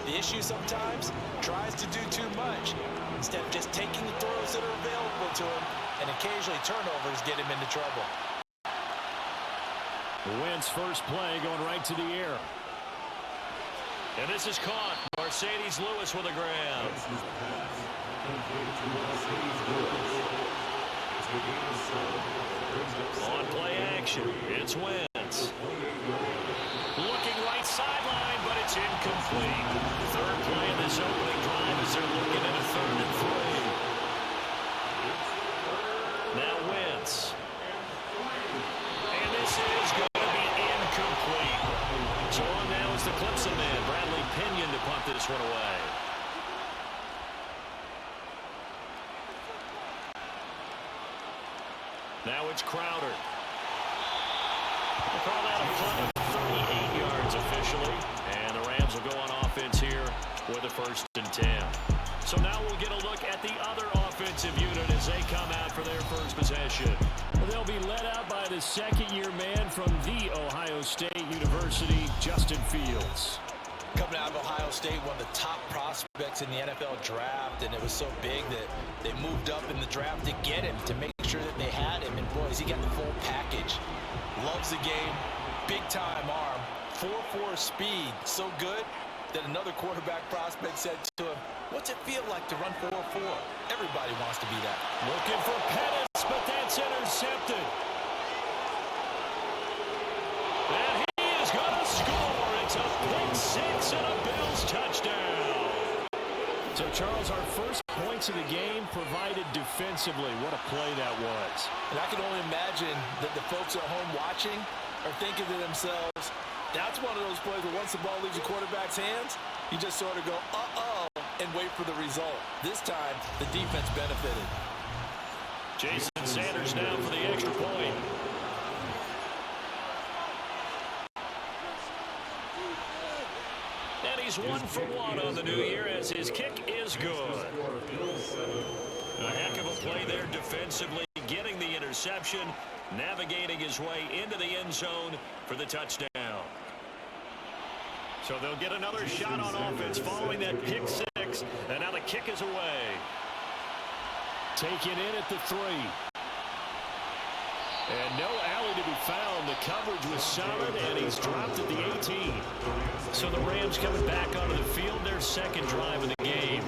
The issue sometimes tries to do too much instead of just taking the throws that are available to him, and occasionally turnovers get him into trouble. Wentz first play going right to the air. And this is caught. Mercedes Lewis with a grab. On play action, it's Wentz. Looking right sideline, but it's incomplete. Third play of this opening drive as they're looking at a 3rd and 3. Now Wentz. And this is going to be incomplete. So on now is the Clemson man, Bradley Pinion, to punt this one away. Now it's Crowder. We'll call that a punt of 38 yards officially. And the Rams will go on offense here with a 1st and 10. So now we'll get a look at the other offensive unit as they come out for their first possession. Well, they'll be led out by the second-year man from The Ohio State University, Justin Fields. Coming out of Ohio State, one of the top prospects in the NFL draft, and it was so big that they moved up in the draft to get him, to make sure that they had him. And boys, he got the full package. Loves the game, big-time arm, 4.4 speed, so good that another quarterback prospect said to him, "What's it feel like to run 4.4? Everybody wants to be that." Looking for Pettis, but that's intercepted. And he is going to score. It's a pick six and a Bills touchdown. So, Charles, our first points of the game provided defensively. What a play that was. And I can only imagine that the folks at home watching are thinking to themselves, that's one of those plays where once the ball leaves the quarterback's hands, you just sort of go, uh-oh, and wait for the result. This time, the defense benefited. Jason Sanders now for the extra point. And he's 1 for 1 on the new year as his kick is good. A heck of a play there defensively, getting the interception, navigating his way into the end zone for the touchdown. So they'll get another shot on offense following that pick six, and now the kick is away. Taken in at the 3. And no alley to be found. The coverage was solid, and he's dropped at the 18. So the Rams coming back onto the field, their second drive of the game.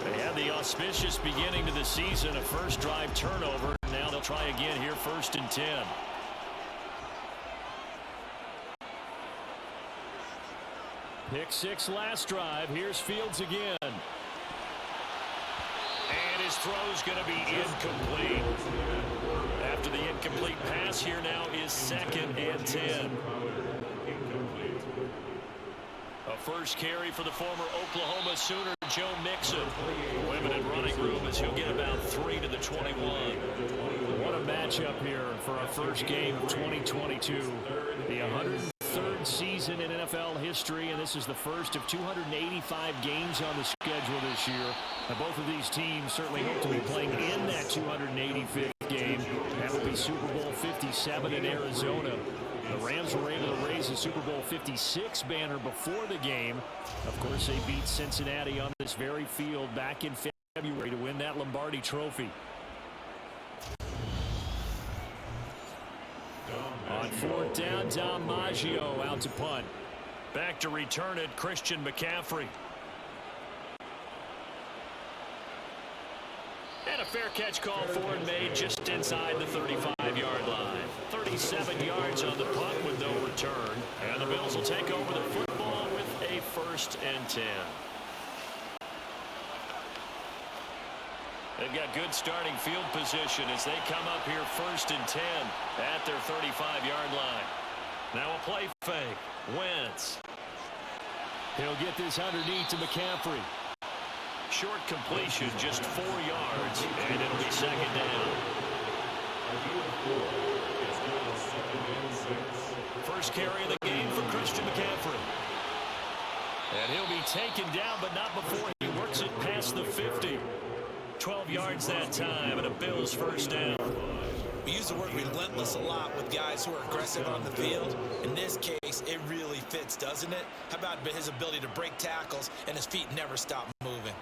They had the auspicious beginning to the season, a first drive turnover. Now they'll try again here, 1st and 10. Pick six last drive. Here's Fields again. And his throw's going to be incomplete. After the incomplete pass, here now is 2nd and 10. A first carry for the former Oklahoma Sooner, Joe Mixon. Limited running room as he'll get about 3 to the 21. What a matchup here for our first game of 2022. The 103rd season in NFL history, and this is the first of 285 games on the schedule this year. And both of these teams certainly hope to be playing in that 285th game. That will be Super Bowl 57 in Arizona. The Rams were able to raise the Super Bowl 56 banner before the game. Of course, they beat Cincinnati on this very field back in February to win that Lombardi Trophy. On 4th down, Dom Maggio out to punt. Back to return it, Christian McCaffrey. And a fair catch called for and made just inside the 35-yard line. 37 yards on the punt with no return. And the Bills will take over the football with a 1st and 10. They've got good starting field position as they come up here 1st and 10 at their 35-yard line. Now a play fake. Wentz. He'll get this underneath to McCaffrey. Short completion, just 4 yards, and it'll be 2nd down. First carry of the game for Christian McCaffrey. And he'll be taken down, but not before he works it past the 50. 12 yards that time, and a Bills 1st down. We use the word relentless a lot with guys who are aggressive on the field. In this case, it really fits, doesn't it? How about his ability to break tackles and his feet never stop moving?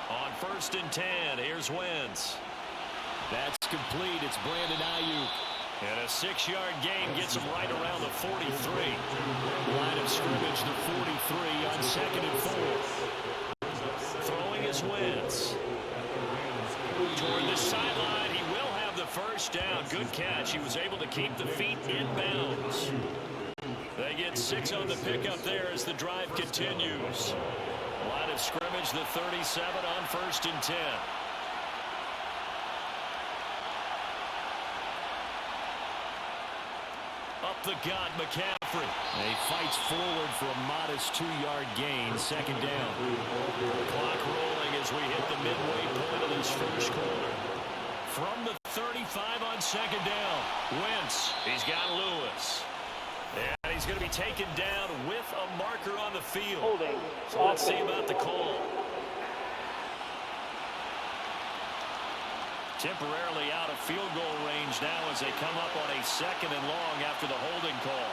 On 1st and 10, here's Wentz. That's complete. It's Brandon Ayuk. And a 6-yard gain gets him right around the 43. Line of scrimmage, the 43 on 2nd and 4. Throwing is Wentz. Toward the sideline, he will have the first down. Good catch. He was able to keep the feet in bounds. They get 6 on the pickup there as the drive continues. Line of scrimmage, the 37 on 1st and 10. Up the gut, McCaffrey. He fights forward for a modest 2-yard gain, 2nd down. Clock rolling as we hit the midway point of this first quarter. From the 35 on 2nd down, Wentz. He's got Lewis. And he's going to be taken down with a marker on the field. Holding. So let's see about the call. Temporarily out of field goal range now as they come up on a 2nd and long after the holding call.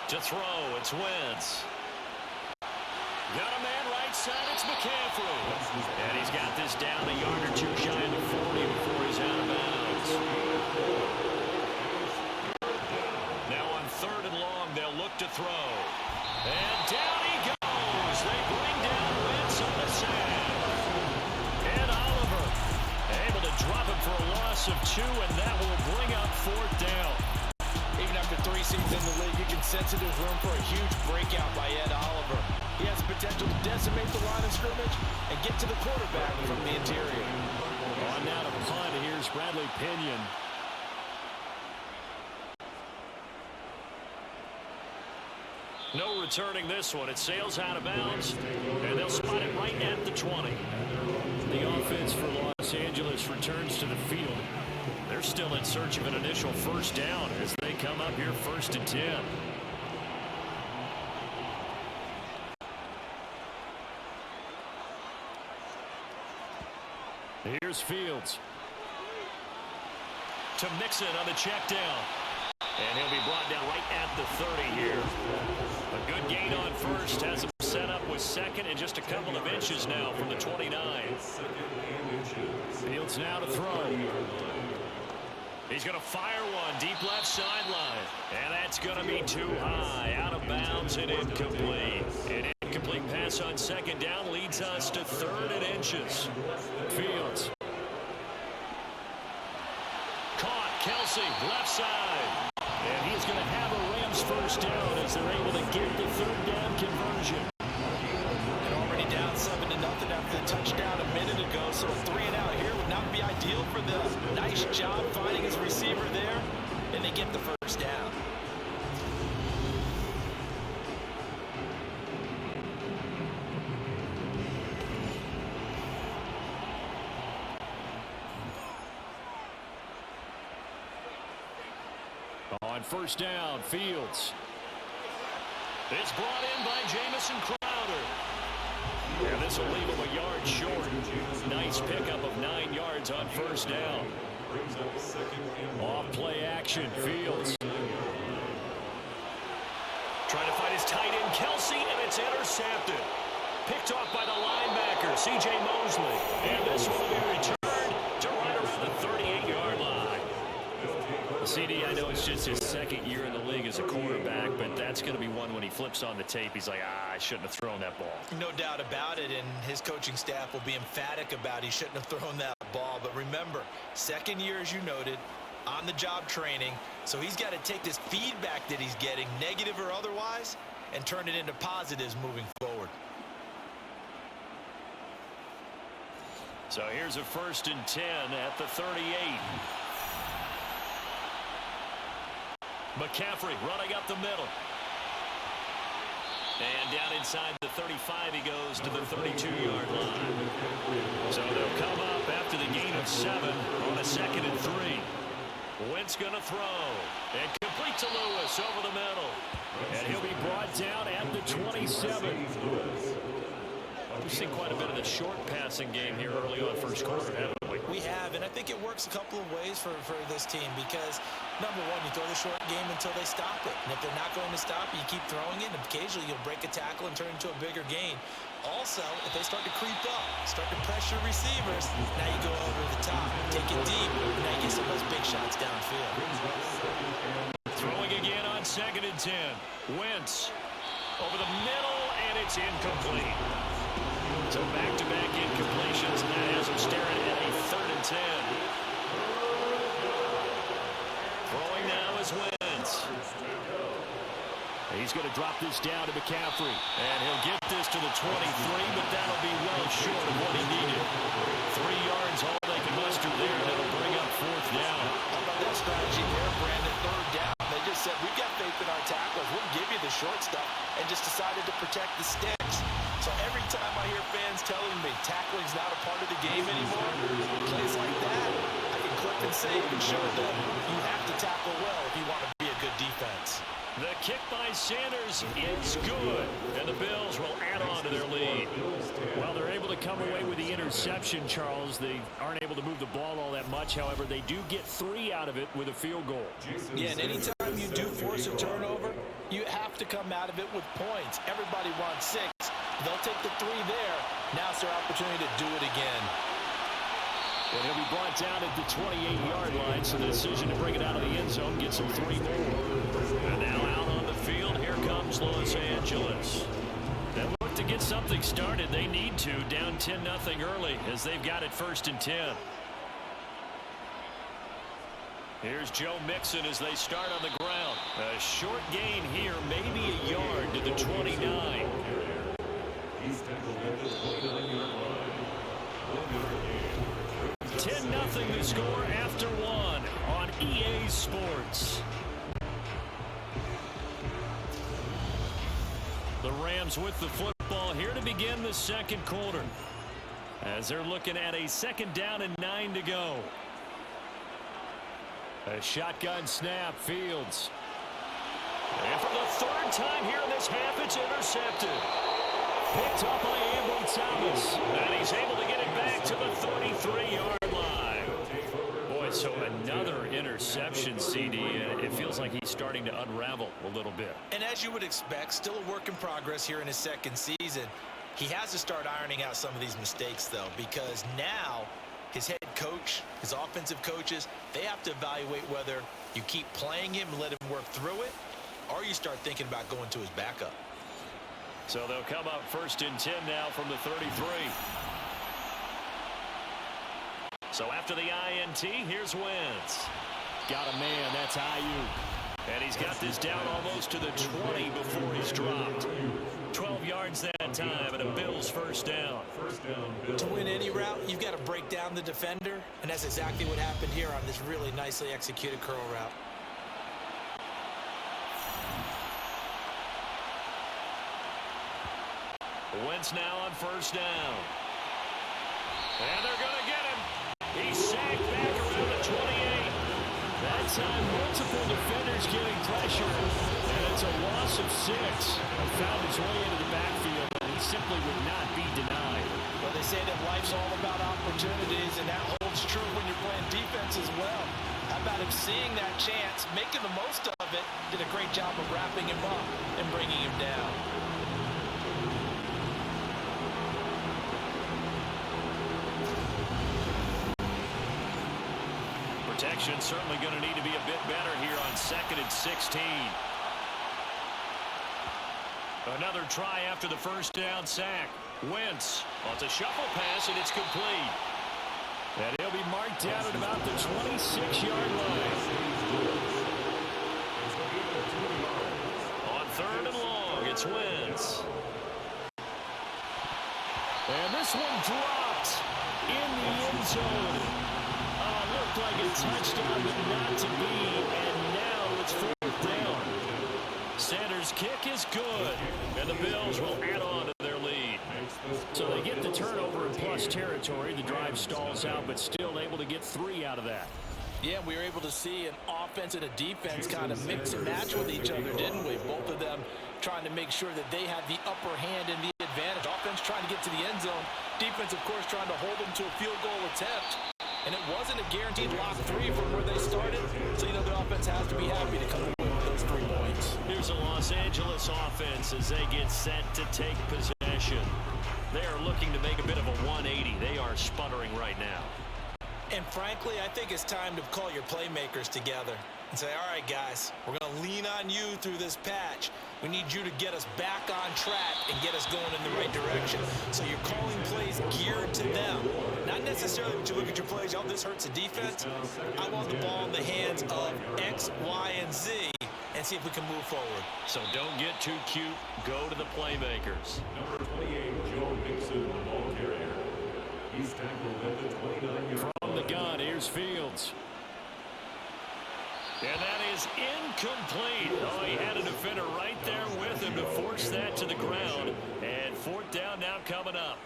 To throw, it's Wentz. Got a man right side, it's McCaffrey. And he's got this down a yard or 2 shy of the 40 before he's out of bounds. Now on 3rd and long, they'll look to throw. And down he goes. They bring down Wentz on the sack. Drop him for a loss of 2, and that will bring up 4th down. Even after 3 seasons in the league, you can sense that there's room for a huge breakout by Ed Oliver. He has the potential to decimate the line of scrimmage and get to the quarterback from the interior. On now to punt, here's Bradley Pinion. No returning this one. It sails out of bounds, and they'll spot it right at the 20. The offense for Los Angeles returns to the field. They're still in search of an initial first down as they come up here 1st and 10. Here's Fields. To Mixon on the check down. And he'll be brought down right at the 30 here. A good gain on 1st. Has him set up with 2nd and just a couple of inches now from the 29. Fields now to throw. He's going to fire one deep left sideline. And that's going to be too high. Out of bounds and incomplete. An incomplete pass on 2nd down leads us to 3rd and inches. Fields. Caught. Kelsey, left side. And he's going to have a Rams first down as they're able to get the 3rd down conversion. And already down 7-0 after the touchdown a minute ago, so a 3-and-out here would not be ideal for them. Nice job finding his receiver there, and they get the first down. On 1st down, Fields. It's brought in by Jamison Crowder. And this will leave him a yard short. Nice pickup of 9 yards on 1st down. Off play action, Fields. Trying to find his tight end, Kelsey, and it's intercepted. Picked off by the linebacker, C.J. Mosley. And this will be returned to right around the 38-yard line. CD, I know it's just his 2nd year in the league as a quarterback, but that's going to be one when he flips on the tape. He's like, I shouldn't have thrown that ball. No doubt about it, and his coaching staff will be emphatic about he shouldn't have thrown that ball. But remember, 2nd year, as you noted, on-the-job training, so he's got to take this feedback that he's getting, negative or otherwise, and turn it into positives moving forward. So here's a 1st and 10 at the 38. McCaffrey running up the middle. And down inside the 35, he goes to the 32-yard line. So they'll come up after the gain of 7 on a 2nd and 3. Wentz going to throw. And complete to Lewis over the middle. And he'll be brought down at the 27. We've seen quite a bit of the short passing game here early on first quarter, haven't we? We have, and I think it works a couple of ways for this team because, number one, you throw the short game until they stop it. And if they're not going to stop it, you keep throwing it, and occasionally you'll break a tackle and turn it into a bigger gain. Also, if they start to creep up, start to pressure receivers, now you go over the top, take it deep, and now you get some of those big shots downfield. Throwing again on 2nd and 10. Wentz over the middle, and it's incomplete. So back-to-back incompletions, and that has him staring at a 3rd and 10. Throwing now is Wentz. He's going to drop this down to McCaffrey. And he'll get this to the 23, but that'll be well short of what he needed. 3 yards, all they can muster there. That'll bring up 4th down. How about that strategy there, Brandon? 3rd down. They just said, we've got faith in our tackles. We'll give you the short stuff, and just decided to protect the sticks. So every time I hear fans telling me tackling's not a part of the game anymore, plays like that, I can click and save and show them you have to tackle well if you want to be a good defense. The kick by Sanders is good, and the Bills will add on to their lead. Well, they're able to come away with the interception, Charles. They aren't able to move the ball all that much. However, they do get 3 out of it with a field goal. Yeah, and anytime you do force a turnover, you have to come out of it with points. Everybody wants 6. They'll take the 3 there. Now it's their opportunity to do it again. And he'll be brought down at the 28-yard line, so the decision to bring it out of the end zone gets him 3 more. And now out on the field, here comes Los Angeles. They look to get something started. They need to, down 10-0 early, as they've got it 1st and 10. Here's Joe Mixon as they start on the ground. A short gain here, maybe a yard to the 29. 10-0 the score after 1 on EA Sports. The Rams with the football here to begin the 2nd quarter, as they're looking at a 2nd down and 9 to go. A shotgun snap, Fields. And for the 3rd time here in this half, it's intercepted. Picked up by Ambry Thomas. And he's able to get it back to the 33-yard line. Boy, so another interception, CD, and it feels like he's starting to unravel a little bit. And as you would expect, still a work in progress here in his 2nd season. He has to start ironing out some of these mistakes, though, because now his head coach, his offensive coaches, they have to evaluate whether you keep playing him and let him work through it, or you start thinking about going to his backup. So they'll come up 1st and 10 now from the 33. So after the INT, here's Wentz. Got a man, that's Ayuk. And he's got this down almost to the 20 before he's dropped. 12 yards that time, and a Bills 1st down. To win any route, you've got to break down the defender, and that's exactly what happened here on this really nicely executed curl route. Wentz now on 1st down. And they're going to get him. He's sacked back around the 28. That time, multiple defenders getting pressure, and it's a loss of 6. Found his way into the backfield, and he simply would not be denied. Well, they say that life's all about opportunities, and that holds true when you're playing defense as well. How about him seeing that chance, making the most of it, did a great job of wrapping him up and bringing him down. Protection certainly going to need to be a bit better here on 2nd and 16. Another try after the 1st down sack. Wentz on the shuffle pass, and it's complete. And he'll be marked down at about the 26-yard line. On 3rd and long, it's Wentz. And this one dropped in the end zone. Looked like a touchdown, but not to be. And now it's 4th down. Sanders His kick is good, and the Bills will add on to their lead. So they get the turnover in plus territory. The drive stalls out, but still able to get 3 out of that. Yeah, we were able to see an offense and a defense kind of mix and match with each other, didn't we? Both of them trying to make sure that they had the upper hand and the advantage. Offense trying to get to the end zone. Defense, of course, trying to hold them to a field goal attempt. And it wasn't a guaranteed lock 3 from where they started. So, you know, the offense has to be happy to come away with those 3 points. Here's a Los Angeles offense as they get set to take possession. They are looking to make a bit of a 180. They are sputtering right now. And frankly, I think it's time to call your playmakers together and say, all right, guys, we're going to lean on you through this patch. We need you to get us back on track and get us going in the right direction. So you're calling plays geared to them. Not necessarily when you look at your plays, oh, this hurts the defense. I want the ball in the hands of X, Y, and Z and see if we can move forward. So don't get too cute. Go to the playmakers. Number 28, Joe Mixon, the ball carrier. He's tackled at the 29-yard From the gun, here's Fields. And that is incomplete. Oh, he had a defender right there with him to force that to the ground. And 4th down now coming up.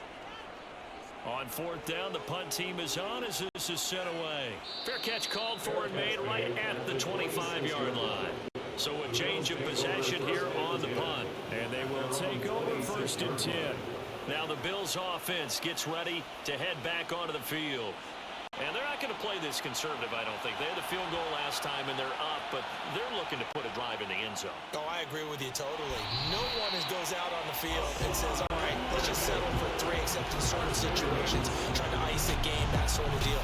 On 4th down, the punt team is on as this is sent away. Fair catch called for and made right at the 25-yard line. So a change of possession here on the punt. And they will take over 1st and 10. Now the Bills offense gets ready to head back onto the field. And they're not going to play this conservative, I don't think. They had the field goal last time, and they're up, but they're looking to put a drive in the end zone. Oh, I agree with you totally. No one goes out on the field and says, all right, let's just settle for 3 except in certain situations, trying to ice a game, that sort of deal.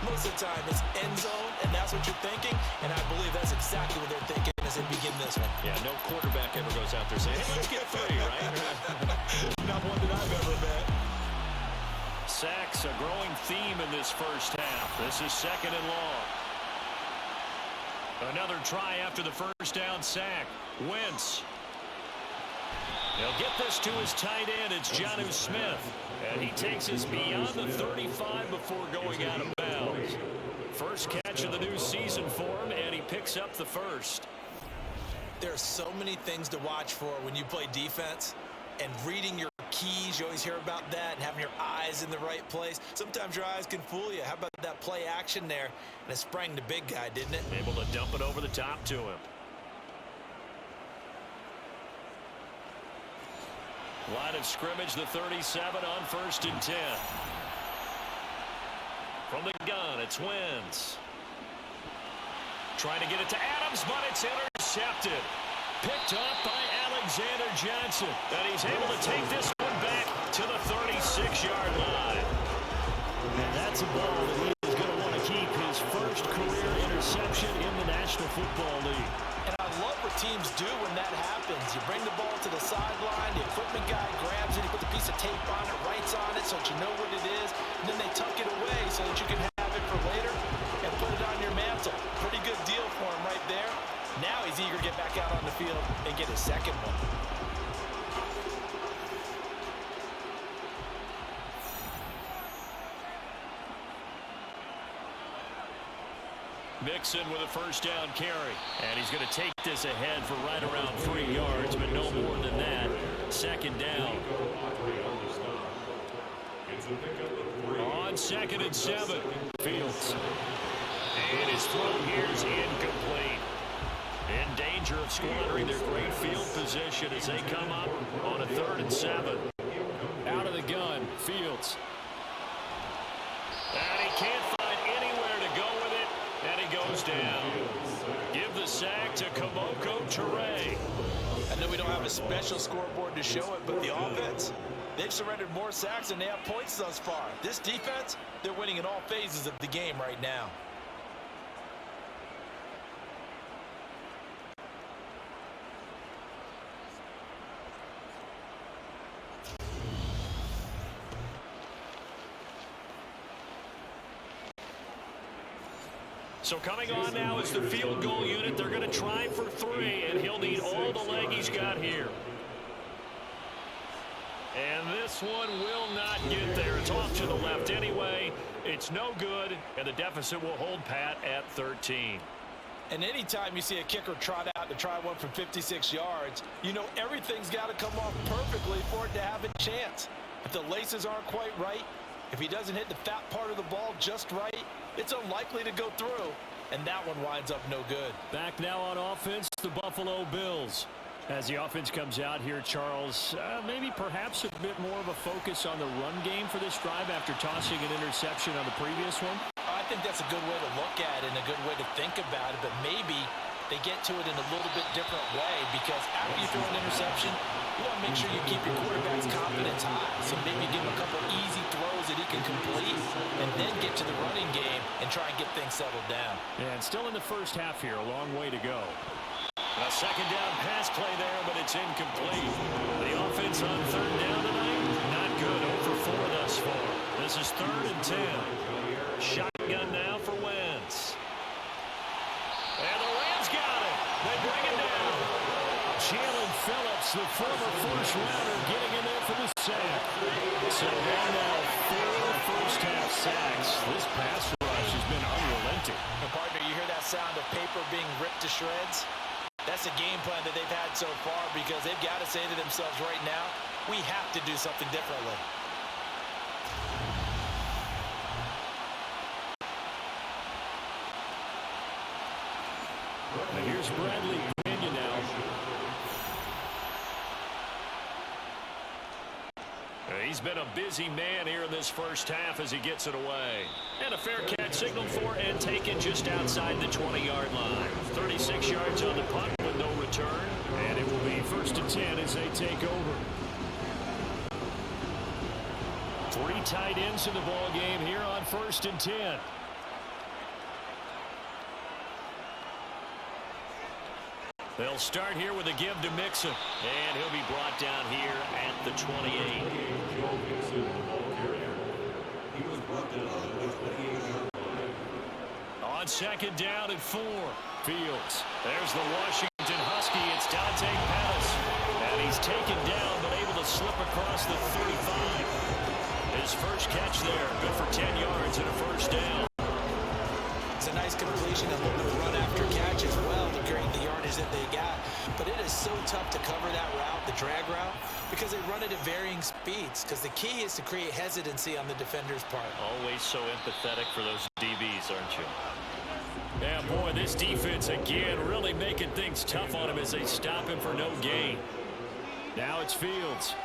Most of the time, it's end zone, and that's what you're thinking, and I believe that's exactly what they're thinking as they begin this one. Yeah, no quarterback ever goes out there saying, hey, let's get 3, right? Not one that I've ever met. Sacks, a growing theme in this first half. This is 2nd and long. Another try after the first down sack. Wentz. He'll get this to his tight end. It's Jonnu Smith. And he takes us beyond the 35 before going out of bounds. First catch of the new season for him, and he picks up the first. There are so many things to watch for when you play defense. And reading your keys, you always hear about that, and having your eyes in the right place. Sometimes your eyes can fool you. How about that play action there? And it sprang the big guy, didn't it? Able to dump it over the top to him. Line of scrimmage, the 37 on 1st and 10. From the gun, it's Wentz. Trying to get it to Adams, but it's intercepted. Picked up by Alexander Johnson. And he's able to take this one back to the 36-yard line. And that's a ball that he is going to want to keep his first career interception in the National Football League. And I love what teams do when that happens. You bring the ball to the sideline, the equipment guy grabs it, he puts a piece of tape on it, writes on it so that you know what it is, and then they tuck it away so that you can have it for later and put it on your mantle. Pretty good deal for him right there. Now he's eager to get back out on the field and get his second one. Mixon with a first down carry. And he's going to take this ahead for right around 3 yards, but no more than that. 2nd down. On 2nd and 7. Fields. And his throw here is incomplete. In danger of squandering their great field position as they come up on a 3rd and 7. Out of the gun, Fields. And he can't find anywhere to go with it, and he goes down. Give the sack to Kamoko Toure. I know we don't have a special scoreboard to show it, but the offense, they've surrendered more sacks than they have points thus far. This defense, they're winning in all phases of the game right now. So coming on now is the field goal unit. They're going to try for 3, and he'll need all the leg he's got here. And this one will not get there. It's off to the left anyway. It's no good, and the deficit will hold pat at 13. And anytime you see a kicker trot out to try one from 56 yards, you know everything's got to come off perfectly for it to have a chance. If the laces aren't quite right, if he doesn't hit the fat part of the ball just right, it's unlikely to go through. And that one winds up no good. Back now on offense, the Buffalo Bills. As the offense comes out here, Charles, maybe perhaps a bit more of a focus on the run game for this drive after tossing an interception on the previous one? I think that's a good way to look at it and a good way to think about it, but maybe they get to it in a little bit different way, because after you throw an interception, you want to make sure you keep your quarterback's confidence high. So maybe give him a couple easy throws that he can complete and then get to the running game and try and get things settled down. And still in the first half here, a long way to go. A second down pass play there, but it's incomplete. The offense on third down tonight, not good. 0 for 4 thus far. This is 3rd and 10. Shotgun now for Wentz. And the Rams got it. They bring it down. Jalen Phillips, the former first rounder, getting in there for the sack. So now 4 first-half sacks. This pass rush has been unrelenting. And partner, you hear that sound of paper being ripped to shreds? That's the game plan that they've had so far, because they've got to say to themselves right now, we have to do something differently. And here's Bradley Pinion now. He's been a busy man here in this first half as he gets it away. And a fair catch signaled for and taken just outside the 20-yard line. 36 yards on the punt with no return. And it will be 1st and 10 as they take over. 3 tight ends in the ball game here on 1st and 10. They'll start here with a give to Mixon. And he'll be brought down here at the 28. On 2nd down and 4. Fields. There's the Washington Husky. It's Dante Pettis. And he's taken down but able to slip across the 35. His first catch there. Good for 10 yards and a first down. It's a nice completion, a little bit of run after catch as well to create the yardage that they got. But it is so tough to cover that route, the drag route, because they run it at varying speeds. Because the key is to create hesitancy on the defender's part. Always so empathetic for those DBs, aren't you? Yeah, boy, this defense again really making things tough on him as they stop him for no gain. Now it's Fields.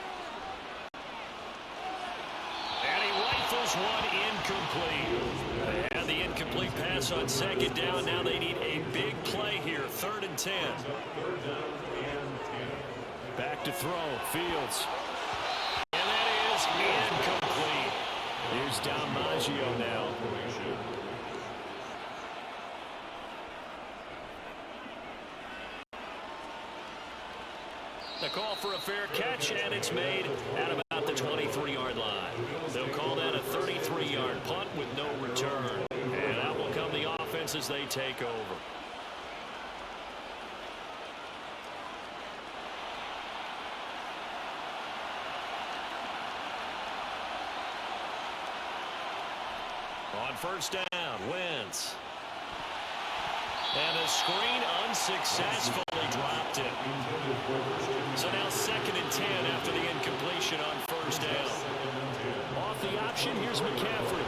And he rifles one incomplete. And the incomplete pass on 2nd down. Now they need a big play here. 3rd and 10. Back to throw. Fields. And that is incomplete. Here's DiMaggio now. The call for a fair catch, and it's made at about the 23-yard line. They'll call that a 33-yard punt with no return. And out will come the offense as they take over. On 1st down, Wentz. And the screen unsuccessfully dropped it. So now 2nd and 10 after the incompletion on 1st down. Off the option, here's McCaffrey.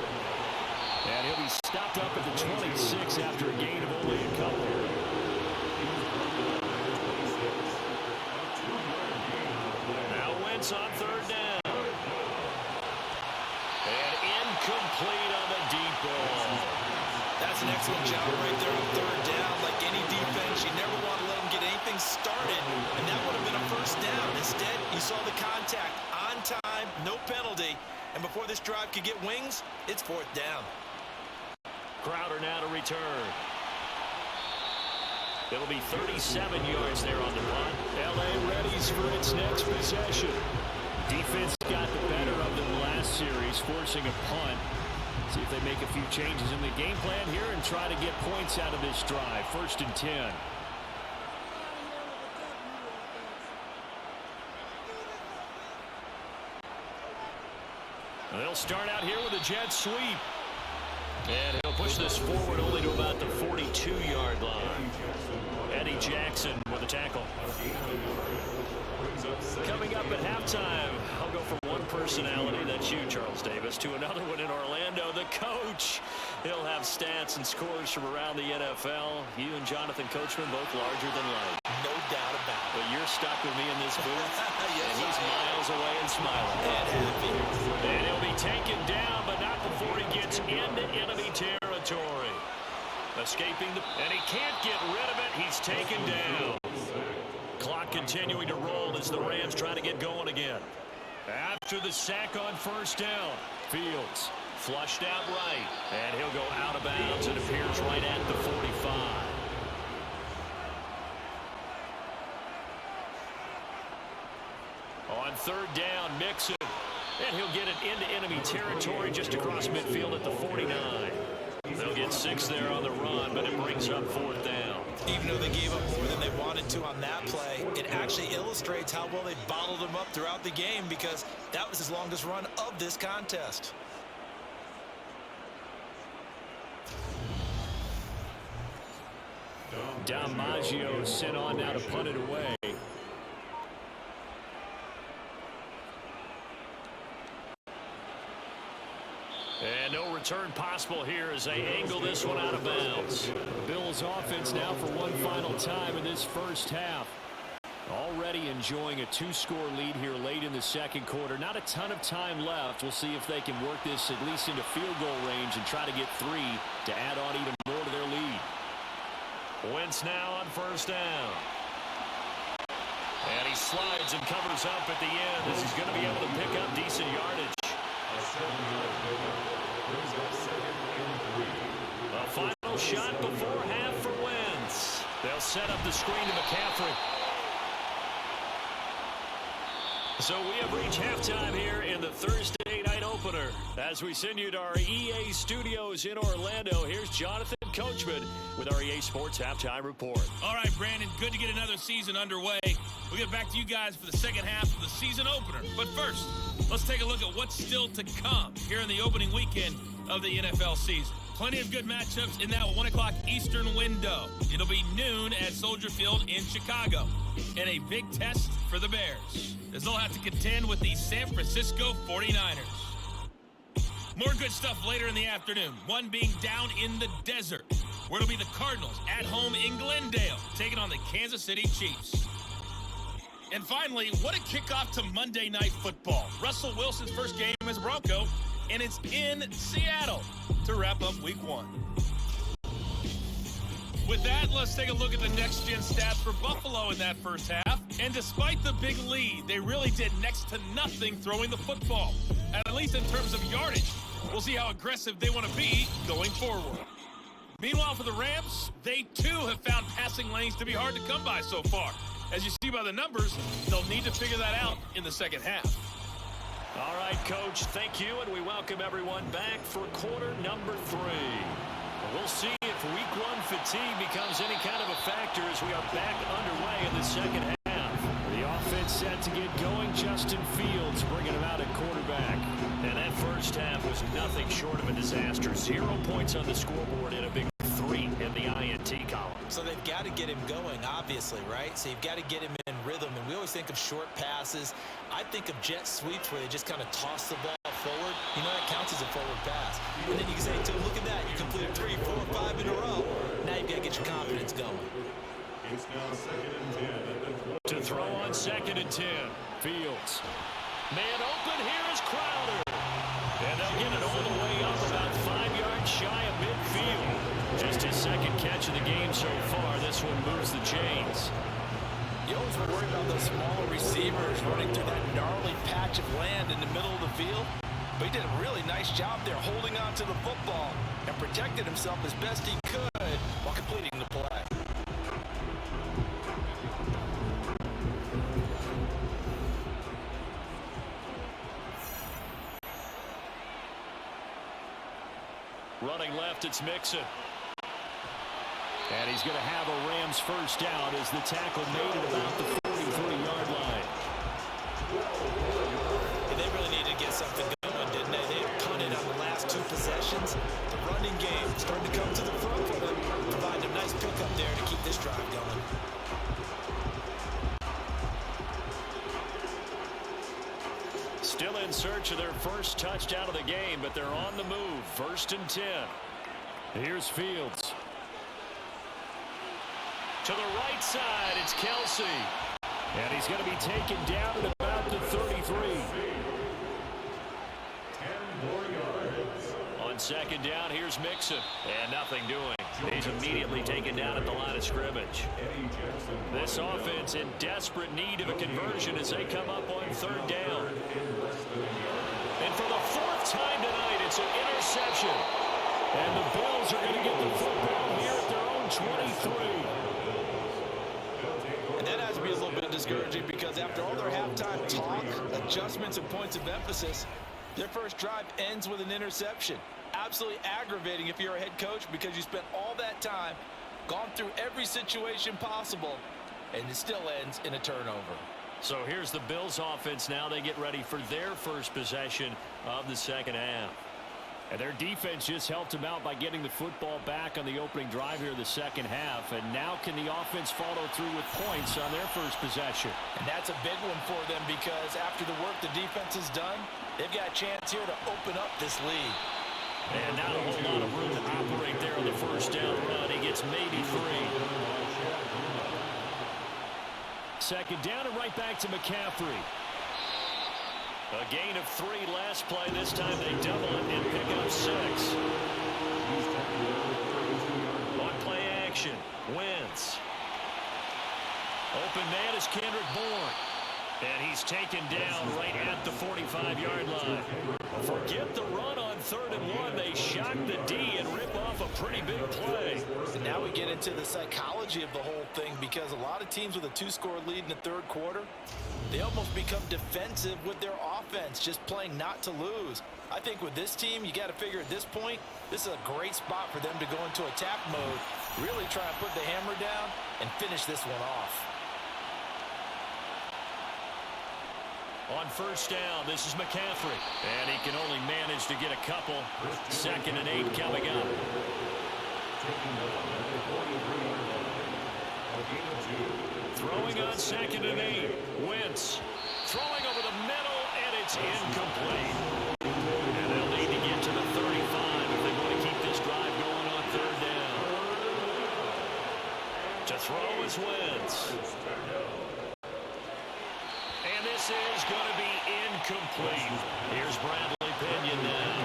And he'll be stopped up at the 26 after a gain of only a couple. Now Wentz on 3rd down. And incomplete on the deep ball. That's an excellent job right there on 3rd down. Like any defense, you never want to let them get anything started, and that would have been a 1st down. Instead, you saw the contact on time, no penalty, and before this drive could get wings, it's 4th down. Crowder now to return. It'll be 37 yards there on the punt. L.A. readies for its next possession. Defense got the better of them last series, forcing a punt. See if they make a few changes in the game plan here and try to get points out of this drive. 1st and 10. They'll start out here with a jet sweep. And he'll push this forward only to about the 42-yard line. Eddie Jackson with a tackle. Coming up at halftime, I'll go from one personality, that's you, Charles Davis, to another one in Orlando, the coach. He'll have stats and scores from around the NFL. You and Jonathan Coachman both larger than life. No doubt about it. But you're stuck with me in this booth, Yes, and he's miles away and smiling. And happy. And he'll be taken down, but not before he gets into enemy territory. Escaping and he can't get rid of it. He's taken down. Clock continuing to roll as the Rams try to get going again. After the sack on first down, Fields flushed out right, and he'll go out of bounds. It appears right at the 45. On third down, Mixon, and he'll get it into enemy territory just across midfield at the 49. They'll get 6 there on the run, but it brings up fourth down. Even though they gave up more than they wanted to on that play, it actually illustrates how well they bottled them up throughout the game, because that was his longest run of this contest. DiMaggio sent on now to punt it away. And no return possible here as they angle this one out of bounds. Bills offense now for one final time in this first half. Already enjoying a 2-score lead here late in the second quarter. Not a ton of time left. We'll see if they can work this at least into field goal range and try to get 3 to add on even more to their lead. Wentz now on first down. And he slides and covers up at the end as he's going to be able to pick up decent yardage. A final shot before half for Wentz. They'll set up the screen to McCaffrey. So we have reached halftime here in the Thursday night opener. As we send you to our EA studios in Orlando, here's Jonathan Coachman with our EA Sports Halftime Report. All right, Brandon, good to get another season underway. We'll get back to you guys for the second half of the season opener. But first, let's take a look at what's still to come here in the opening weekend of the NFL season. Plenty of good matchups in that 1 o'clock Eastern window. It'll be noon at Soldier Field in Chicago. And a big test for the Bears, as they'll have to contend with the San Francisco 49ers. More good stuff later in the afternoon, one being down in the desert, where it'll be the Cardinals at home in Glendale, taking on the Kansas City Chiefs. And finally, what a kickoff to Monday Night Football. Russell Wilson's first game as Bronco, and it's in Seattle to wrap up Week 1. With that, let's take a look at the next-gen stats for Buffalo in that first half. And despite the big lead, they really did next to nothing throwing the football, at least in terms of yardage. We'll see how aggressive they want to be going forward. Meanwhile, for the Rams, they too have found passing lanes to be hard to come by so far. As you see by the numbers, they'll need to figure that out in the second half. All right, Coach, thank you, and we welcome everyone back for quarter number 3. We'll see if Week 1 fatigue becomes any kind of a factor as we are back underway in the second half. The offense set to get going. Justin Fields bringing him out at quarterback. And that first half was nothing short of a disaster. 0 points on the scoreboard and a big 3 in the INT column. So they've got to get him going, obviously, right? So you've got to get him in rhythm. And we always think of short passes. I think of jet sweeps where they just kind of toss the ball forward. You know, that counts as a forward pass. And then you can say, too, look at that. You completed 3, 4, 5 in a row. Now you've got to get your confidence going. It's now 2nd and 10. To throw on 2nd and 10. Fields. Man open, here is Crowder. And they'll get it all the way up about 5 yards shy of midfield. Just his second catch of the game so far. This one moves the chains. You always worry about those smaller receivers running through that gnarly patch of land in the middle of the field. But he did a really nice job there holding on to the football and protected himself as best he could while completing the play. Running left, it's Mixon. And he's going to have a Rams first down as the tackle made at about the 43-yard line. And they really needed to get something going, didn't they? They punted on the last 2 possessions. The running Still in search of their first touchdown of the game, but they're on the move. 1st and 10. Here's Fields. To the right side, it's Kelsey. And he's going to be taken down at about the 33. 10 more yards. On 2nd down, here's Mixon. And nothing doing. He's immediately taken down at the line of scrimmage. This offense in desperate need of a conversion as they come up on 3rd down. And for the 4th time tonight, it's an interception. And the Bills are going to get the football here at their own 23. And that has to be a little bit discouraging because after all their halftime talk, adjustments, and points of emphasis, their first drive ends with an interception. Absolutely aggravating if you're a head coach because you spent all that time, gone through every situation possible, and it still ends in a turnover. So here's the Bills offense now. They get ready for their first possession of the 2nd half. And their defense just helped them out by getting the football back on the opening drive here in the 2nd half. And now can the offense follow through with points on their first possession? And that's a big one for them because after the work the defense has done, they've got a chance here to open up this lead. And not a whole lot of room to operate there on the 1st down run. He gets maybe 3. 2nd down and right back to McCaffrey. A gain of 3 last play. This time they double it and pick up 6. On play action, Wentz. Open man is Kendrick Bourne. And he's taken down right at the 45-yard line. Forget the run on 3rd and 1. They shock the D and rip off a pretty big play. And now we get into the psychology of the whole thing because a lot of teams with a 2-score lead in the 3rd quarter, they almost become defensive with their offense, just playing not to lose. I think with this team, you got to figure at this point, this is a great spot for them to go into attack mode, really try and put the hammer down and finish this one off. On 1st down, this is McCaffrey. And he can only manage to get a couple. 2nd and 8 coming up. Throwing on 2nd and 8. Wentz throwing over the middle, and it's incomplete. And they'll need to get to the 35 if they want to keep this drive going on 3rd down. To throw is Wentz. This is going to be incomplete. Here's Bradley Pinion now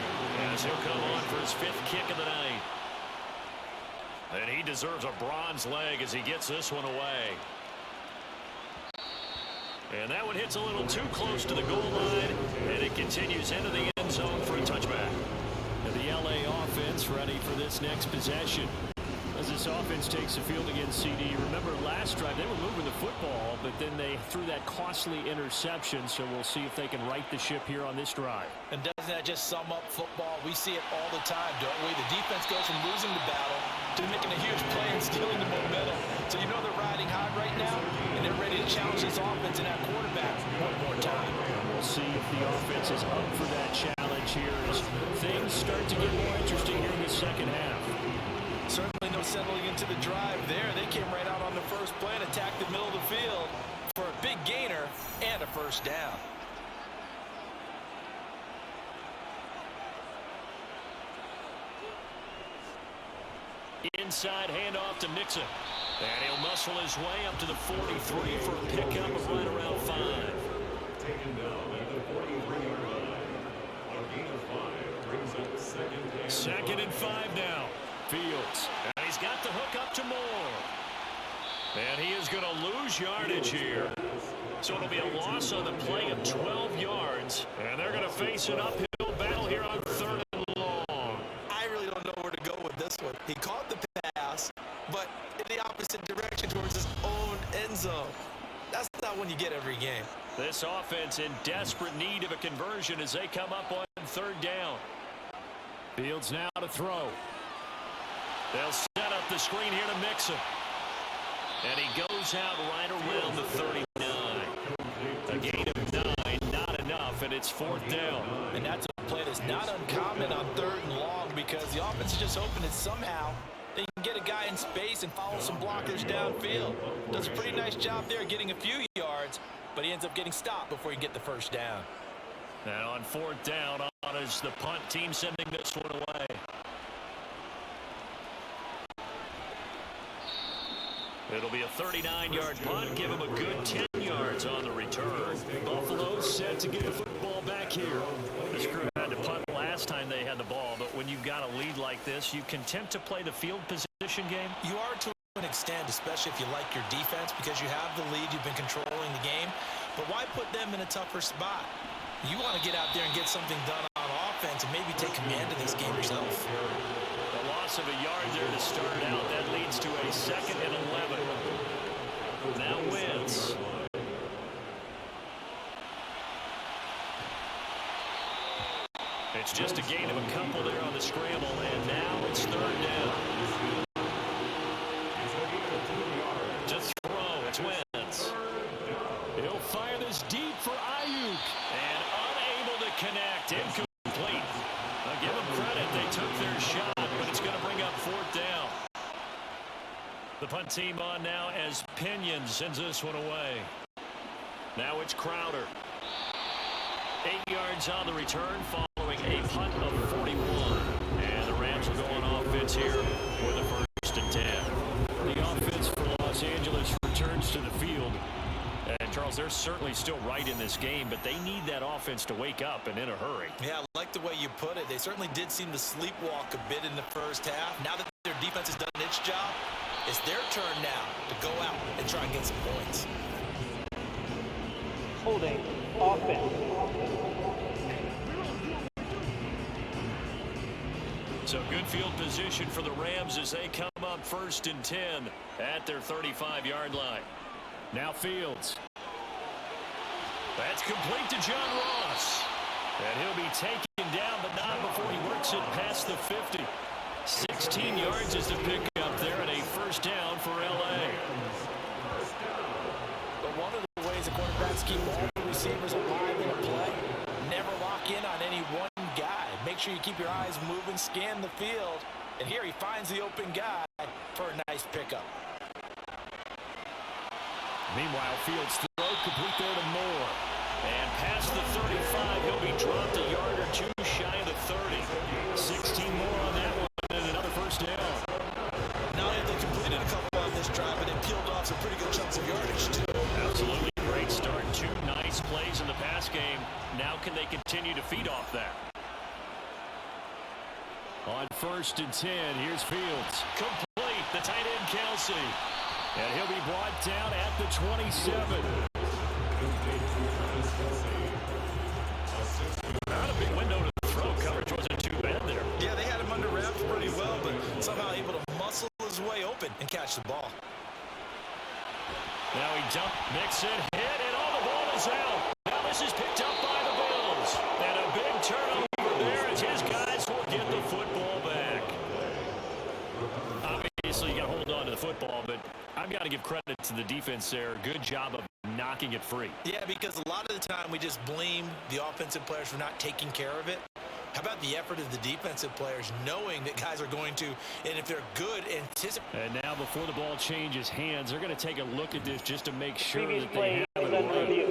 as he'll come on for his 5th kick of the night. And he deserves a bronze leg as he gets this one away. And that one hits a little too close to the goal line, and it continues into the end zone for a touchback. And the LA offense ready for this next possession. As this offense takes the field against CD, remember last drive they were moving the football, but then they threw that costly interception, so we'll see if they can right the ship here on this drive. And doesn't that just sum up football? We see it all the time, don't we? The defense goes from losing the battle to making a huge play and stealing the momentum. So you know they're riding high right now, and they're ready to challenge this offense and that quarterback one more time. And we'll see if the offense is up for that challenge here as things start to get more interesting here in the 2nd half. Certainly no settling into the drive there. They came right out on the first play and attacked the middle of the field for a big gainer and a 1st down. Inside handoff to Mixon. And he'll muscle his way up to the 43 for a pickup of right around 5. Taken down at the 43-yard line. A gain of 5 brings up 2nd down. 2nd and 5 now. Fields. And he's got the hook up to Moore. And he is going to lose yardage here. So it'll be a loss on the play of 12 yards. And they're going to face an uphill battle here on 3rd and long. I really don't know where to go with this one. He caught the pass, but in the opposite direction towards his own end zone. That's not one you get every game. This offense in desperate need of a conversion as they come up on 3rd down. Fields now to throw. They'll set up the screen here to Mixon. And he goes out right around the 39. A gain of 9, not enough, and it's 4th down. And that's a play that's not uncommon on 3rd and long because the offense is just hoping that somehow they can get a guy in space and follow some blockers downfield. Does a pretty nice job there getting a few yards, but he ends up getting stopped before he can get the 1st down. And on fourth down on is the punt team sending this one away. It'll be a 39-yard punt. Give him a good 10 yards on the return. Buffalo set to get the football back here. This crew had to punt last time they had the ball, but when you've got a lead like this, you content to play the field position game? You are to an extent, especially if you like your defense, because you have the lead, you've been controlling the game. But why put them in a tougher spot? You want to get out there and get something done on offense and maybe take command of this game yourself. A loss of a yard there to start out. That leads to a 2nd and 11. Now Wentz. It's just a gain of a couple there on the scramble, and now it's 3rd down. To throw, it's Wentz. He'll fire this deep for Ayuk, and unable to connect. Incomplete. I'll give them credit. They took their shot, but it's going to bring up 4th down. The punt team on now as Pinion sends this one away. Now it's Crowder. 8 yards on the return following a punt of 41. And the Rams will go on offense here for the 1st and 10. The offense for Los Angeles returns to the field. And, Charles, they're certainly still right in this game, but they need that offense to wake up and in a hurry. Yeah, I like the way you put it. They certainly did seem to sleepwalk a bit in the first half. Now that their defense has done its job, it's their turn now to go out and try and get some points. Holding offense. So good field position for the Rams as they come up 1st and 10 at their 35-yard line. Now Fields. That's complete to John Ross. And he'll be taken down, but not before he works it past the 50. 16 yards is the pickup there, and a 1st down for L.A. But one of the ways the quarterbacks keep all the receivers alive in a play, never lock in on any one guy. Make sure you keep your eyes moving, scan the field, and here he finds the open guy for a nice pickup. Meanwhile, Fields throw complete there to Moore. And past the 35, he'll be dropped a yard or two shy of the 30. 16 more on that one, and another 1st down. Now that they completed a couple on this drive, and they peeled off some pretty good chunks of yardage, too. Absolutely great start. 2 nice plays in the pass game. Now can they continue to feed off that? On 1st and 10, here's Fields. Complete, the tight end Kelsey. And he'll be brought down at the 27. Not a big window to throw. Coverage wasn't too bad there. Yeah, they had him under wraps pretty well, but somehow able to muscle his way open and catch the ball. Now he dumped, Mixon, hit, and all the ball is out. Now this is picked up by the Bills. And a big turnover there as his guys will get the football back. Obviously, you got to hold on to the football, but I've got to give credit to the defense there. Good job of knocking it free. Yeah, because a lot of the time we just blame the offensive players for not taking care of it. How about the effort of the defensive players knowing that guys are going to, and if they're good, anticipate. And now before the ball changes hands, they're going to take a look at this just to make sure Previous that they have it right. review.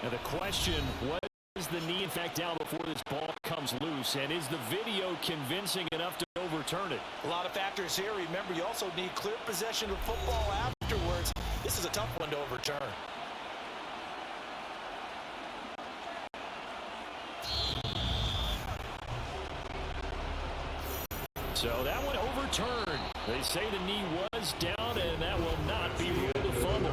Now the question, what is the knee in fact down before this ball comes loose, and is the video convincing enough to overturn it? A lot of factors here. Remember, you also need clear possession of football afterwards. This is a tough one to overturn. So that one overturned. They say the knee was down, and that will not be ruled a fumble.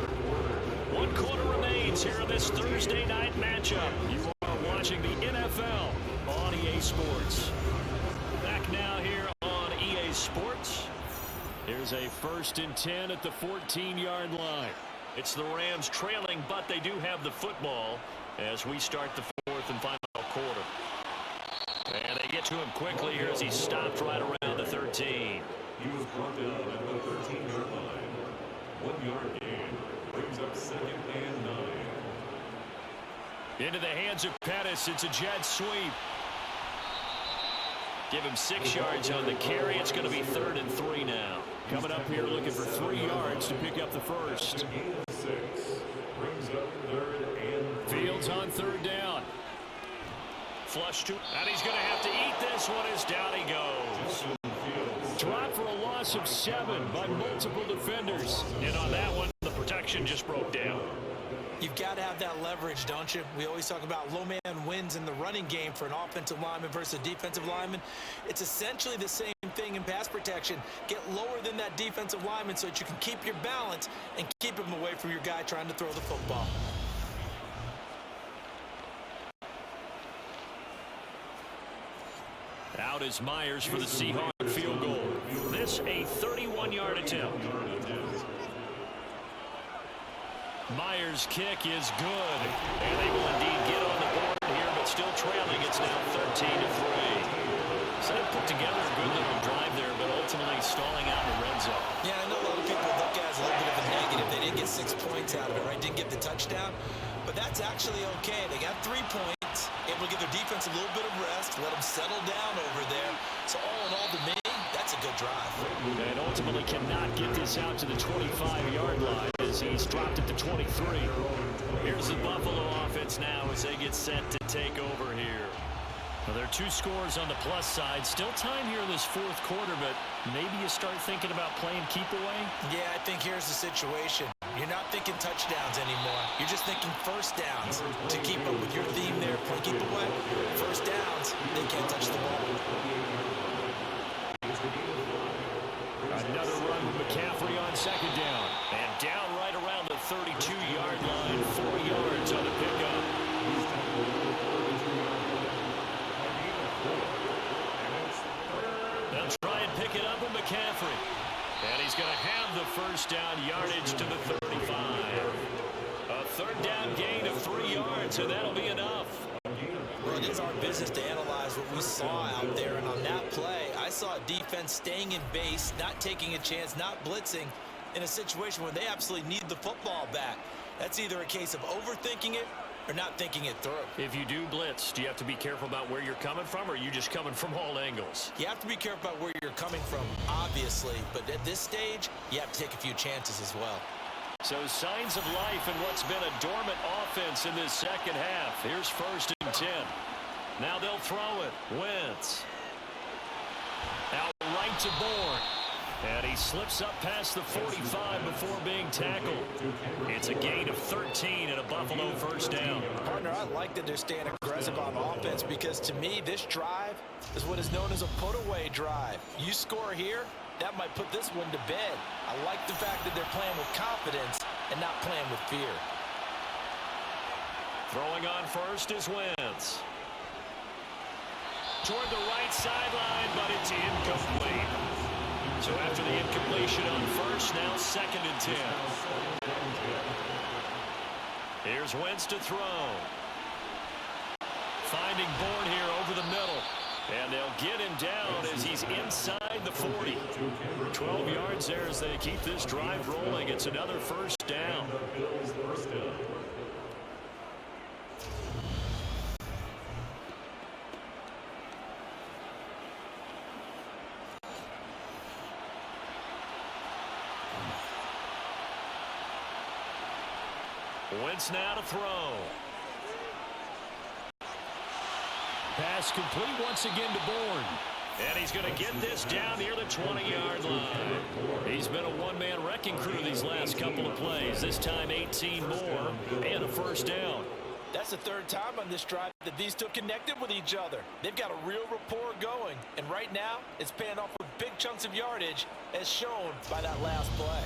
1 quarter remains here in this Thursday night matchup. You are watching the NFL on EA Sports. Back now here on EA Sports. Here's a 1st and 10 at the 14-yard line. It's the Rams trailing, but they do have the football as we start the 4th and final quarter. And they get to him quickly here as he stopped right around the 13. He was brought down at the 13-yard line. 1-yard gain brings up 2nd and 9. Into the hands of Pettis. It's a jet sweep. Give him 6 yards on the carry. It's going to be 3rd and 3 now. Coming up here looking for 3 yards to pick up the first. Gain of 6 brings up 3rd and 3. Lions on third down. Flush to, and he's going to have to eat this one as down he goes. Drop for a loss of 7 by multiple defenders. And on that one, the protection just broke down. You've got to have that leverage, don't you? We always talk about low man wins in the running game for an offensive lineman versus a defensive lineman. It's essentially the same thing in pass protection. Get lower than that defensive lineman so that you can keep your balance and keep him away from your guy trying to throw the football. Out is Myers for the Seahawks field goal. This a 31-yard attempt. Myers' kick is good. And they will indeed get on the board here, but still trailing. It's now 13-3. So they put together a good little drive there, but ultimately stalling out in the red zone. Yeah, I know a lot of people look at it as a little bit of a negative. They didn't get 6 points out of it, right? Didn't get the touchdown. But that's actually okay. They got 3 points, able to give their defense a little bit of rest, let them settle down over there. So all in all, to me, that's a good drive. And ultimately cannot get this out to the 25-yard line as he's dropped it to 23. Here's the Buffalo offense now as they get set to take over here. Well, there are 2 scores on the plus side. Still time here in this fourth quarter, but maybe you start thinking about playing keep away? Yeah, I think here's the situation. You're not thinking touchdowns anymore. You're just thinking first downs to keep up with your theme there. Play keep away. First downs, they can't touch the ball. Another run with McCaffrey on second down. And down right around the 32-yard line. 4 yards on the pickup. They'll try and pick it up with McCaffrey. And he's going to have the first down yardage to the 35. A third down gain of 3 yards, and that'll be enough. Well, it is our business to analyze what we saw out there. And on that play, I saw a defense staying in base, not taking a chance, not blitzing in a situation where they absolutely need the football back. That's either a case of overthinking it or not thinking it through. If you do blitz, do you have to be careful about where you're coming from, or are you just coming from all angles? You have to be careful about where you're coming from, obviously. But at this stage, you have to take a few chances as well. So signs of life in what's been a dormant offense in this second half. Here's 1st and 10. Now they'll throw it. Wentz. Out right to Bourne. And he slips up past the 45 before being tackled. It's a gain of 13 and a Buffalo first down. Partner, I like that they're staying aggressive on offense because to me, this drive is what is known as a put-away drive. You score here, that might put this one to bed. I like the fact that they're playing with confidence and not playing with fear. Throwing on first is Wentz. Toward the right sideline, but it's incomplete. So after the incompletion on first, now 2nd and 10. Here's Wentz to throw. Finding Bourne here over the middle. And they'll get him down as he's inside the 40. 12 yards there as they keep this drive rolling. It's another first down. Wentz now to throw. Pass complete once again to Bourne. And he's going to get this down near the 20-yard line. He's been a one-man wrecking crew these last couple of plays. This time 18 more and a first down. That's the 3rd time on this drive that these two connected with each other. They've got a real rapport going. And right now, it's paying off with big chunks of yardage as shown by that last play.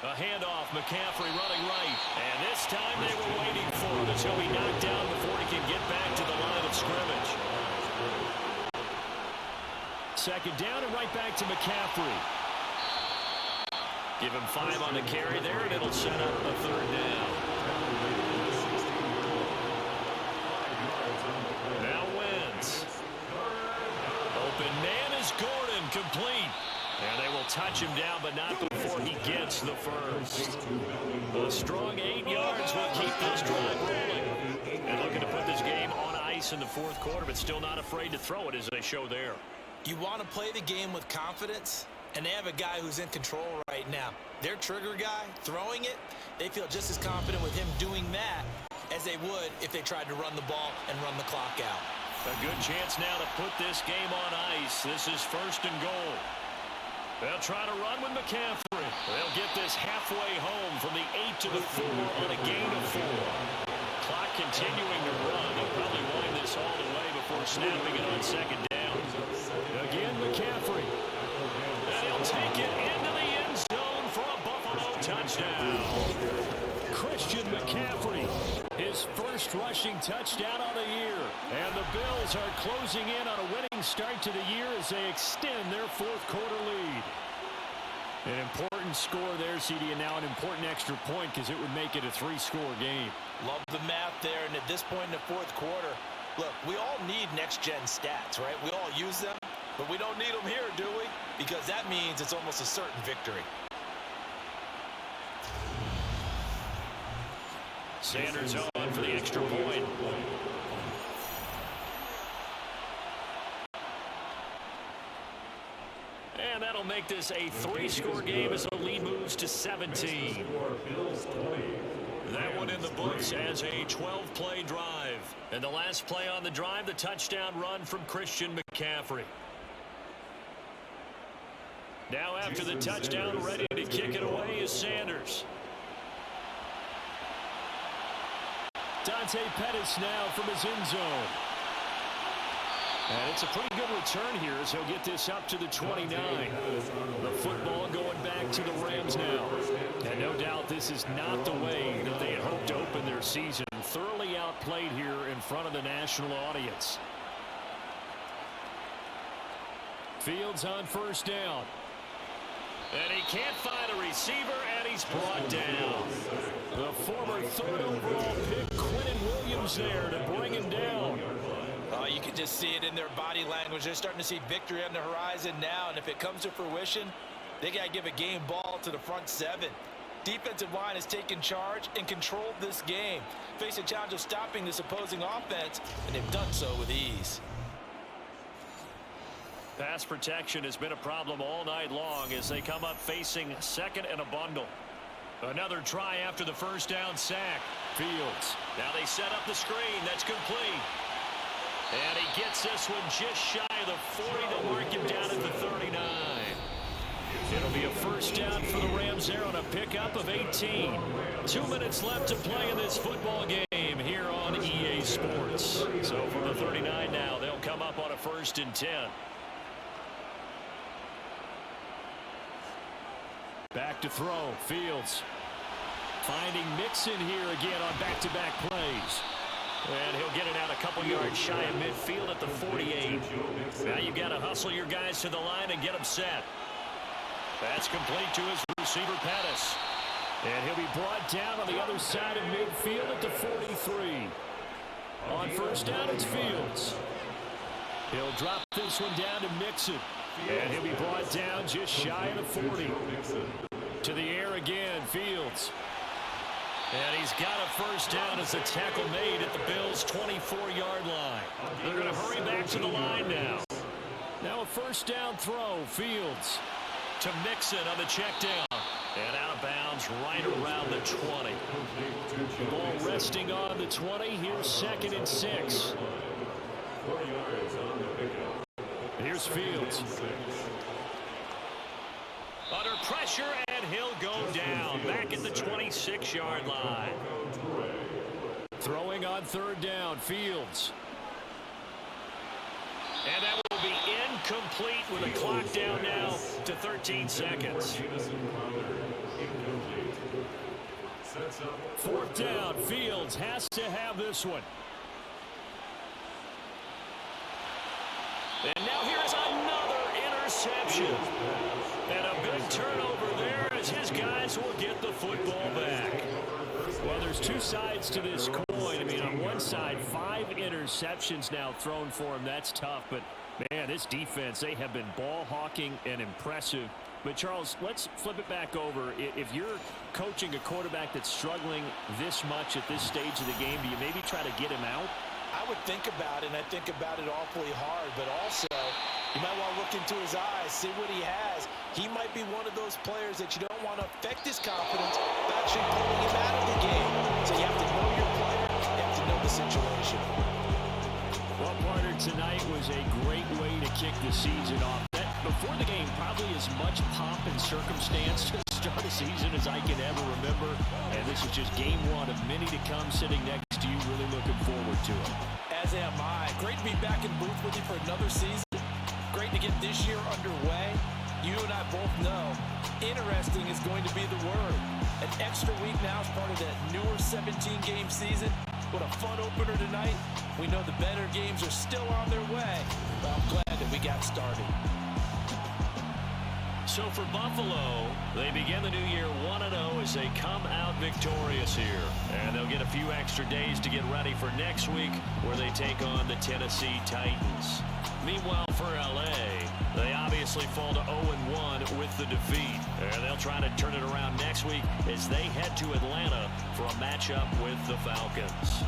A handoff, McCaffrey running right. And this time they were waiting for him as he'll be knocked down before he can get back to the line of scrimmage. 2nd down and right back to McCaffrey. Give him 5 on the carry there, and it'll set up a 3rd down. Now Wentz. Open man is Gordon, complete. And they will touch him down, but not before he gets the first. A strong 8 yards will keep this drive rolling. And looking to put this game on ice points in the fourth quarter, but still not afraid to throw it as they show there. You want to play the game with confidence, and they have a guy who's in control right now. Their trigger guy throwing it, they feel just as confident with him doing that as they would if they tried to run the ball and run the clock out. A good chance now to put this game on ice. This is first and goal. They'll try to run with McCaffrey. They'll get this halfway home from the 8 to the 4 on a gain of 4. Clock continuing to run. They'll probably wind this all the way before snapping it on second down. Again, McCaffrey. And he'll take it into the end zone for a Buffalo touchdown. Christian McCaffrey, his first rushing touchdown on the year. And the Bills are closing in on a winning start to the year as they extend their fourth quarter lead. An important score there, CD, and now an important extra point because it would make it a 3-score game. Love the math there, and at this point in the fourth quarter, look, we all need next-gen stats, right? We all use them, but we don't need them here, do we? Because that means it's almost a certain victory. Sanders on for the extra point. And that'll make this a 3-score game as the lead moves to 17. That one in the books as a 12-play drive. And the last play on the drive, the touchdown run from Christian McCaffrey. Now after the touchdown, ready to kick it away is Sanders. Dante Pettis now from his end zone. And it's a pretty good return here as he'll get this up to the 29. The football going back to the Rams now. And no doubt this is not the way that they had hoped to open their season. Thoroughly outplayed here in front of the national audience. Fields on first down. And he can't find a receiver, and he's brought down. The former third overall pick, Quentin Williams, there to bring him down. You can just see it in their body language. They're starting to see victory on the horizon now, and if it comes to fruition, they got to give a game ball to the front 7. Defensive line has taken charge and controlled this game. Face a challenge of stopping this opposing offense, and they've done so with ease. Pass protection has been a problem all night long as they come up facing second and a bundle. Another try after the first down sack. Fields. Now they set up the screen. That's complete. And he gets this one just shy of the 40 to mark him down at the 39. It'll be a first down for the Rams there on a pickup of 18. 2 minutes left to play in this football game here on EA Sports. So from the 39 now, they'll come up on a 1st and 10. Back to throw. Fields finding Mixon here again on back-to-back plays. And he'll get it out a couple yards shy of midfield at the 48. Now you've got to hustle your guys to the line and get them set. That's complete to his receiver, Pettis. And he'll be brought down on the other side of midfield at the 43. On first down, it's Fields. He'll drop this one down to Mixon. And he'll be brought down just shy of the 40. To the air again, Fields. And he's got a first down as a tackle made at the Bills' 24-yard line. They're going to hurry back to the line now. Now a first down throw. Fields to Mixon on the check down. And out of bounds right around the 20. Ball resting on the 20. Here's 2nd and 6. Here's Fields. Under pressure, and he'll go down. Back at the 26-yard line. Throwing on 3rd down, Fields. And that will be incomplete with the clock down now to 13 seconds. 4th down, Fields has to have this one. And now here's another interception. And a big turnover there as his guys will get the football back. Well, there's two sides to this coin. I mean, on one side, 5 interceptions now thrown for him. That's tough. But, man, this defense, they have been ball hawking and impressive. But, Charles, let's flip it back over. If you're coaching a quarterback that's struggling this much at this stage of the game, do you maybe try to get him out? I would think about it, and I think about it awfully hard, but also you might want to look into his eyes, see what he has. He might be one of those players that you don't want to affect his confidence by actually pulling him out of the game. So you have to know your player, you have to know the situation. Well, partner, tonight was a great way to kick the season off. Before the game, probably as much pomp and circumstance to start a season as I can ever remember. And this is just game one of many to come. Sitting next to you, really looking forward to it. As am I. Great to be back in booth with you for another season. Great to get this year underway. You and I both know interesting is going to be the word. An extra week now as part of that newer 17-game season. What a fun opener tonight. We know the better games are still on their way, but I'm glad that we got started. So for Buffalo, they begin the new year 1-0 as they come out victorious here. And they'll get a few extra days to get ready for next week where they take on the Tennessee Titans. Meanwhile, for LA, they obviously fall to 0-1 with the defeat. And they'll try to turn it around next week as they head to Atlanta for a matchup with the Falcons.